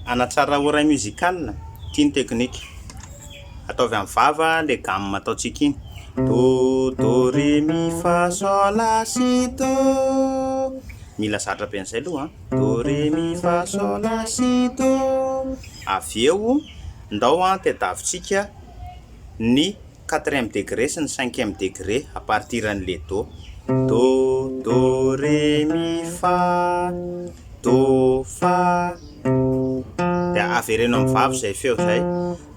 Anatsara oreille musicale, tiany teknika. Ataovy amin'ny vava le gamme ataontsika iny. Do ré mi fa sol la si do. Mila zatra be an'izay aloha do ré mi fa sol la si do. Avy eo ndao tadiavintsika ny 4e degré sy ny 5e degré à partir an'le do ré mi fa do fa. De avereno amin'ny vava zay feo zay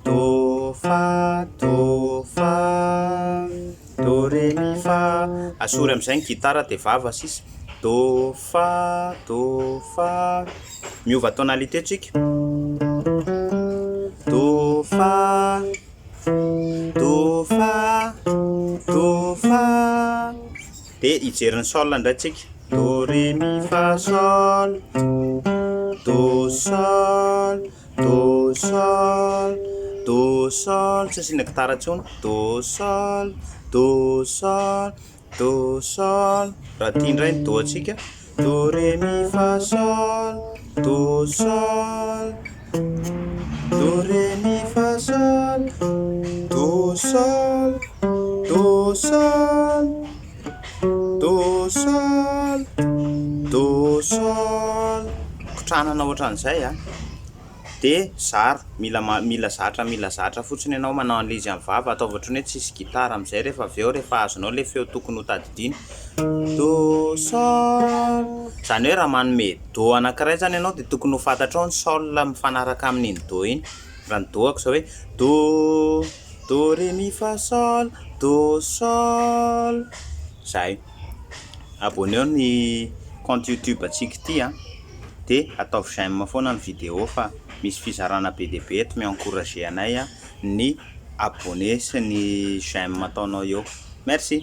do fa do ré mi fa. Asory amin'izay ny gitara de vava sisa do fa. Miova tonalité tsika do fa de ijeriny sol ndray tsika do ré mi fa sol do sol tsy asiana gitara intsony do sol raha tia indray do atsika do ré mi fa sol do sol ré mi fa sol do sol kotranana ohatran'izay de zara mila zatra fotsiny ianao manao an'ilay izy amin'ny vava atao ohatran'ny hoe tsisy gitara amin'izay rehefa avy eo rehefa azonao le feo tokony ho tadidiny do sol. Zany hoe raha manome do anankiray zany ianao de tokony ho fantatrao ny sol mifanaraka amin'iny do iny. Raha ny do ako zao hoe do ré mi fa sol do sol. Zay abonneo ny compte YouTube antsika ity de ataovy j'aime foana ny vidéo fa misy fizarana be dia be eto mi-encourager anay ny abonné sy ny j'aime ataonao eo. Merci.